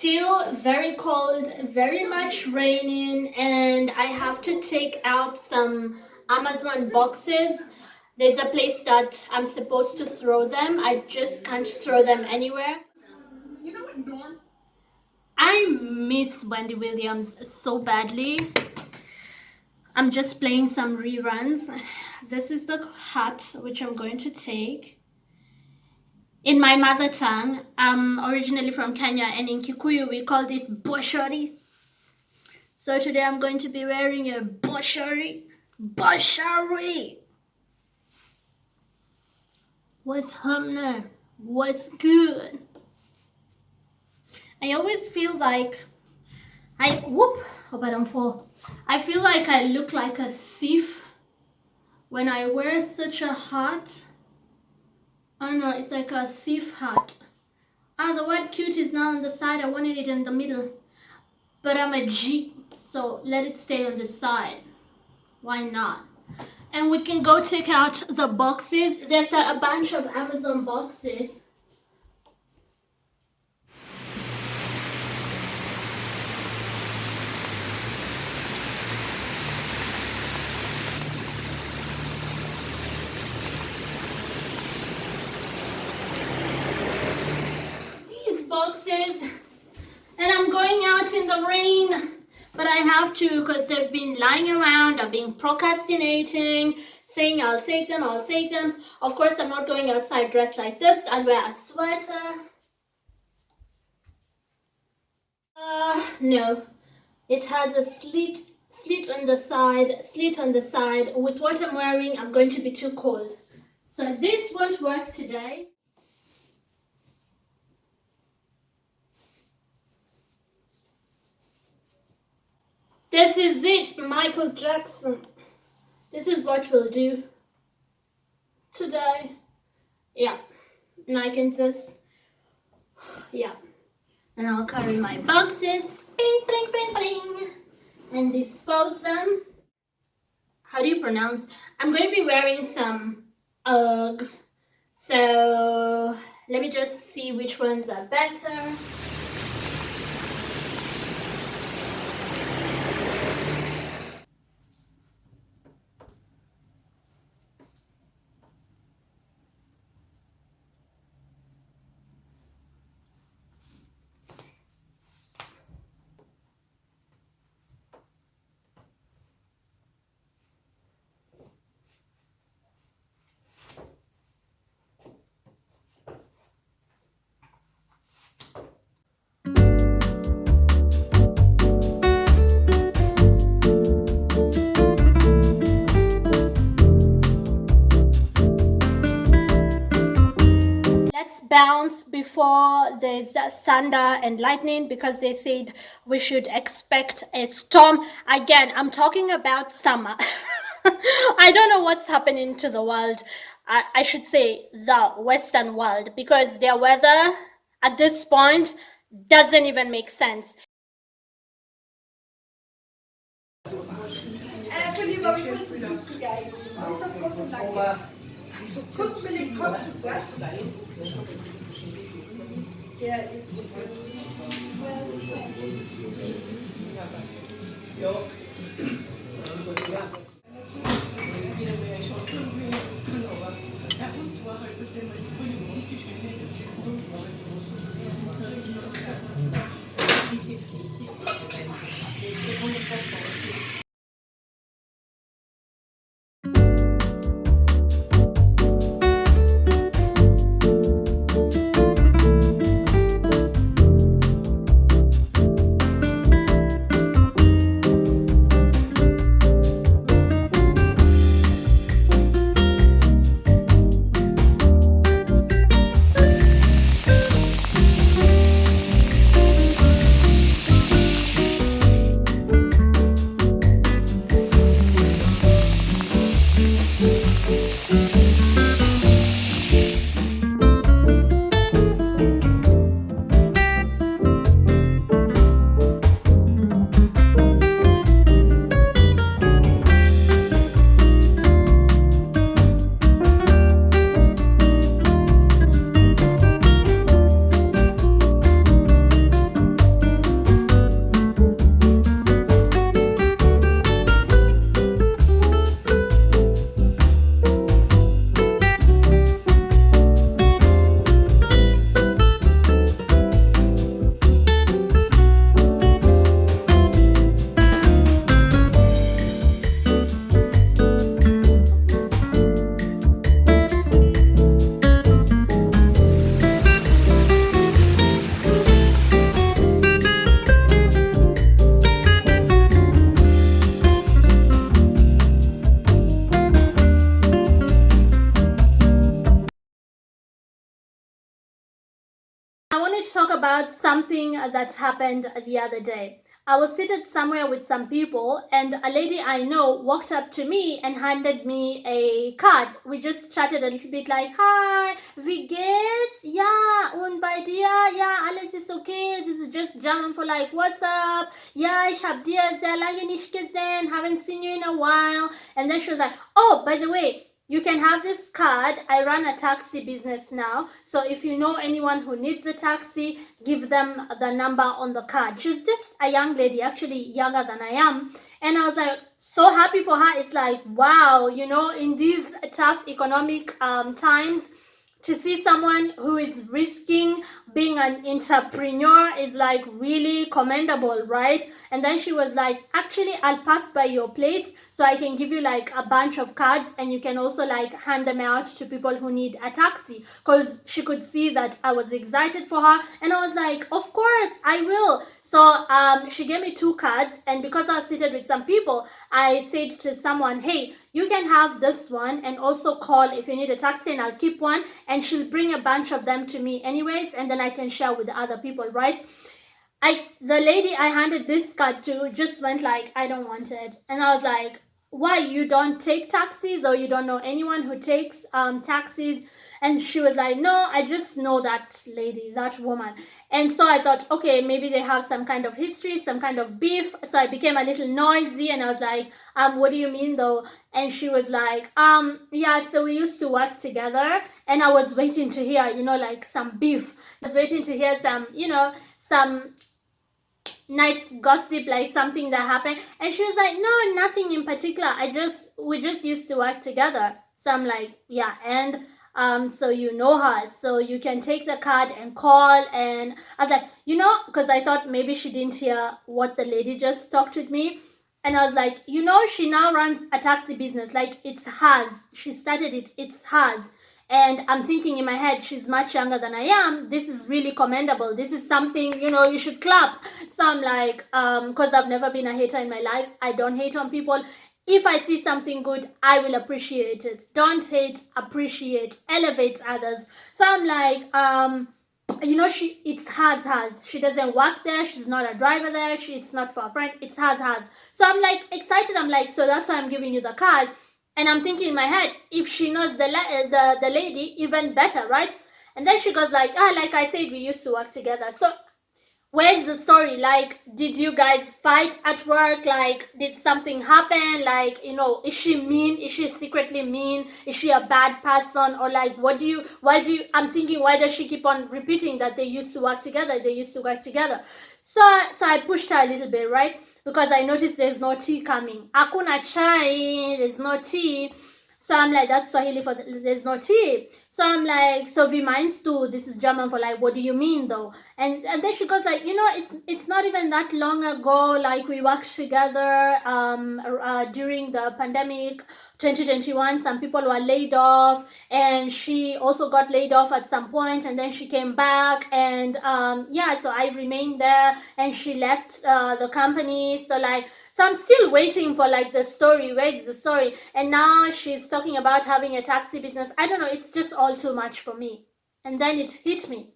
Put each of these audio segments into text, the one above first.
Still very cold, very much raining, and I have to take out some Amazon boxes. There's a place that I'm supposed to throw them. I just can't throw them anywhere. You know what, Norm? I miss Wendy Williams so badly. I'm just playing some reruns. This is the hat which I'm going to take. In my mother tongue, I'm originally from Kenya, and in Kikuyu we call this boshori. So today I'm going to be wearing a boshori. Boshori! What's happening? What's good? I always feel like hope I don't fall. I feel like I look like a thief when I wear such a hat. Oh no, it's like a thief hat. The word cute is now on the side. I wanted it in the middle. But I'm a G, so let it stay on the side. Why not? And we can go check out the boxes. There's a bunch of Amazon boxes. Boxes, and I'm going out in the rain, but I have to because they've been lying around. I've been procrastinating, saying I'll take them. Of course, I'm not going outside dressed like this. I'll wear a sweater. No, it has a slit on the side. With what I'm wearing, I'm going to be too cold, so this won't work today. This is it, Michael Jackson. This is what we'll do today. Yeah, Nike says. Yeah, and I'll carry my boxes, bing, bling, bling, bling, and dispose them. How do you pronounce? I'm going to be wearing some Uggs, so let me just see which ones are better. Bounce before there's thunder and lightning, because they said we should expect a storm. Again, I'm talking about summer. I don't know what's happening to the world. I should say the Western world, because their weather at this point doesn't even make sense. Guck mir den Kopf sofort. Der ist to talk about something that happened the other day. I was seated somewhere with some people, and a lady I know walked up to me and handed me a card. We just chatted a little bit like, "Hi, wie geht's? Ja, und bei dir? Ja, alles ist okay. This is just German for like, what's up? Ja, ich hab dir sehr lange nicht gesehen, haven't seen you in a while." And then she was like, "Oh, by the way, you can have this card. I run a taxi business now. So if you know anyone who needs a taxi, give them the number on the card." She's just a young lady, actually younger than I am. And I was like, so happy for her. It's like, wow, in these tough economic times, to see someone who is risking being an entrepreneur is like really commendable, right? And then she was like, "Actually, I'll pass by your place so I can give you like a bunch of cards, and you can also like hand them out to people who need a taxi," because she could see that I was excited for her. And I was like, "Of course I will." So she gave me 2 cards, and because I was seated with some people, I said to someone, "Hey, you can have this one and also call if you need a taxi, and I'll keep one, and she'll bring a bunch of them to me anyways, and then I can share with other people," right? The lady I handed this card to just went like, "I don't want it." And I was like, "Why, you don't take taxis, or you don't know anyone who takes taxis?" And she was like, "No, I just know that lady, that woman." And so I thought, okay, maybe they have some kind of history, some kind of beef. So I became a little noisy, and I was like, "What do you mean though?" And she was like, "Yeah, so we used to work together." And I was waiting to hear, like some beef. I was waiting to hear some, some nice gossip, like something that happened. And she was like, "No, nothing in particular. We just used to work together." So I'm like, "Yeah, and so you know her, so you can take the card and call." And I was like, because I thought maybe she didn't hear what the lady just talked with me. And I was like, she now runs a taxi business, like it's hers. She started it, it's hers. And I'm thinking in my head, she's much younger than I am. This is really commendable. This is something, you should clap. So I'm like, because I've never been a hater in my life. I don't hate on people. If I see something good, I will appreciate it. Don't hate, appreciate, elevate others. So I'm like, it's hers. She doesn't work there. She's not a driver there. It's not for a friend. It's hers. So I'm like excited. I'm like, so that's why I'm giving you the card. And I'm thinking in my head, if she knows the lady, even better, right? And then she goes like, like I said, we used to work together. So where's the story? Like, did you guys fight at work? Like, did something happen? Like, is she mean? Is she secretly mean? Is she a bad person? Or like, I'm thinking, why does she keep on repeating that they used to work together? They used to work together. So I pushed her a little bit, right? Because I noticed there's no tea coming. Hakuna chai, there's no tea. So I'm like, that's Swahili for there's no tea. So I'm like, so wie meinst du? This is German for like, what do you mean though? And then she goes like, it's not even that long ago. Like we worked together during the pandemic 2021. Some people were laid off, and she also got laid off at some point, and then she came back, and so I remained there, and she left the company. So I'm still waiting for like the story. Where is the story? And now she's talking about having a taxi business. I don't know. It's just all too much for me. And then it hit me.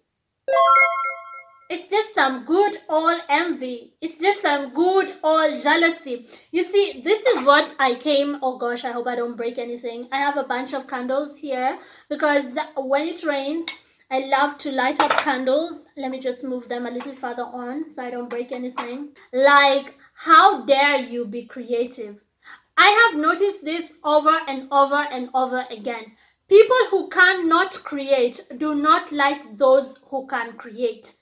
It's just some good old envy. It's just some good old jealousy. You see, this is what I came. Oh gosh, I hope I don't break anything. I have a bunch of candles here because when it rains, I love to light up candles. Let me just move them a little further on so I don't break anything. Like, how dare you be creative? I have noticed this over and over and over again. People who cannot create do not like those who can create.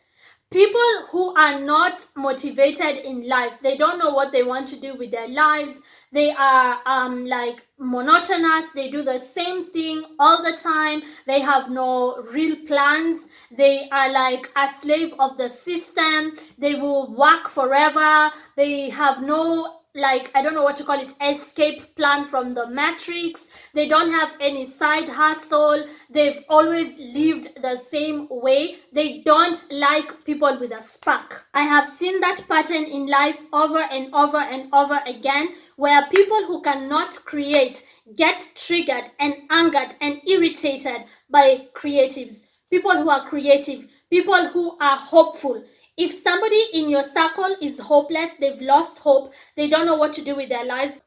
People who are not motivated in life, they don't know what they want to do with their lives. They are like monotonous. They do the same thing all the time. They have no real plans. They are like a slave of the system. They will work forever. They have no, like, I don't know what to call it, escape plan from the matrix. They don't have any side hustle. They've always lived the same way. They don't like people with a spark. I have seen that pattern in life over and over and over again, where people who cannot create get triggered and angered and irritated by creatives. People who are creative people who are hopeful. If somebody in your circle is hopeless, they've lost hope, they don't know what to do with their lives,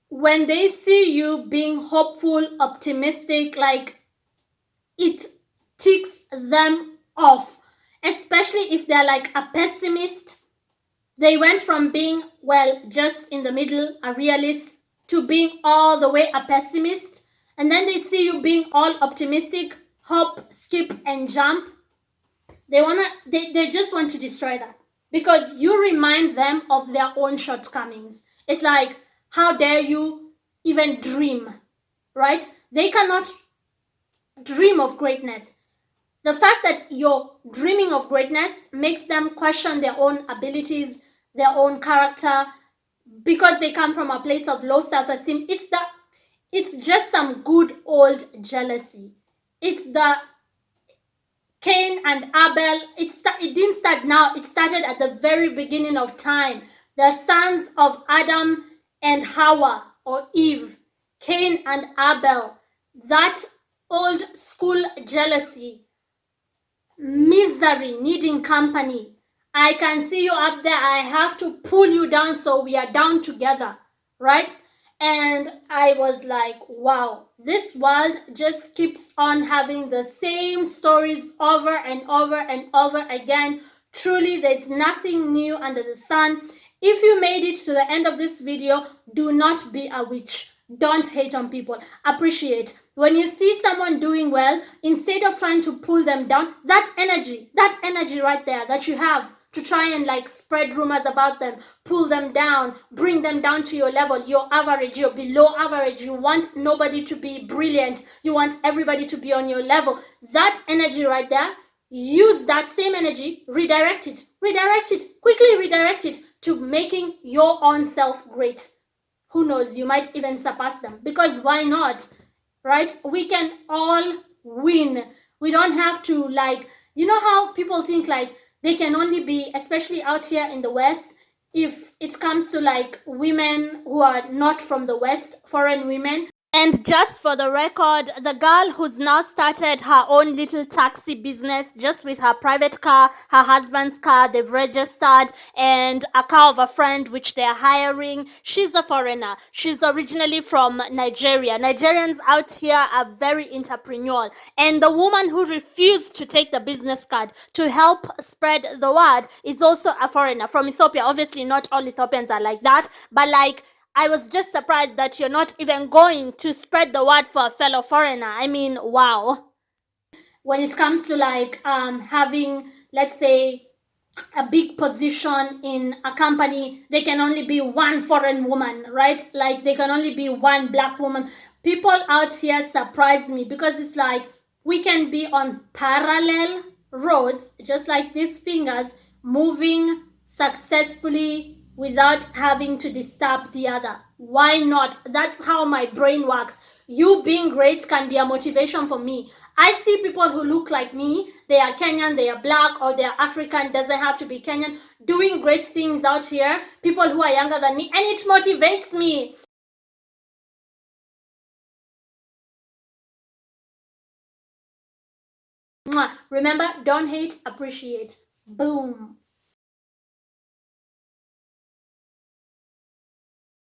when they see you being hopeful, optimistic, like, it ticks them off. Especially if they're like a pessimist, they went from being, well, just in the middle, a realist, to being all the way a pessimist. And then they see you being all optimistic, hop, skip, and jump. They just want to destroy that, because you remind them of their own shortcomings. It's like, how dare you even dream, right? They cannot dream of greatness. The fact that you're dreaming of greatness makes them question their own abilities, their own character, because they come from a place of low self-esteem. It's just some good old jealousy. It's the Cain and Abel. It didn't start now. It started at the very beginning of time. The sons of Adam and Hawa, or Eve, Cain and Abel. That old school jealousy, misery, needing company. I can see you up there. I have to pull you down so we are down together, right? And I was like, wow, this world just keeps on having the same stories over and over and over again. Truly, there's nothing new under the sun. If you made it to the end of this video, do not be a witch. Don't hate on people. Appreciate. When you see someone doing well, instead of trying to pull them down, that energy right there that you have to try and like spread rumors about them, pull them down, bring them down to your level, you're average, you're below average, you want nobody to be brilliant, you want everybody to be on your level. That energy right there, use that same energy, redirect it, quickly redirect it to making your own self great. Who knows, you might even surpass them, because why not, right? We can all win. We don't have to, like, you know how people think like they can only be, especially out here in the West, if it comes to like women who are not from the West, foreign women. And just for the record, the girl who's now started her own little taxi business just with her private car, her husband's car, they've registered, and a car of a friend which they're hiring, she's a foreigner. She's originally from Nigeria. Nigerians out here are very entrepreneurial. And the woman who refused to take the business card to help spread the word is also a foreigner from Ethiopia. Obviously, not all Ethiopians are like that, but like, I was just surprised that you're not even going to spread the word for a fellow foreigner. I mean, wow. When it comes to like having, let's say, a big position in a company, there can only be one foreign woman, right? Like, there can only be one black woman. People out here surprise me, because it's like we can be on parallel roads, just like these fingers, moving successfully without having to disturb the other. Why not? That's how my brain works. You being great can be a motivation for me. I see people who look like me, they are Kenyan, they are black, or they are African, doesn't have to be Kenyan, doing great things out here, people who are younger than me, and it motivates me. Remember, don't hate, appreciate. Boom.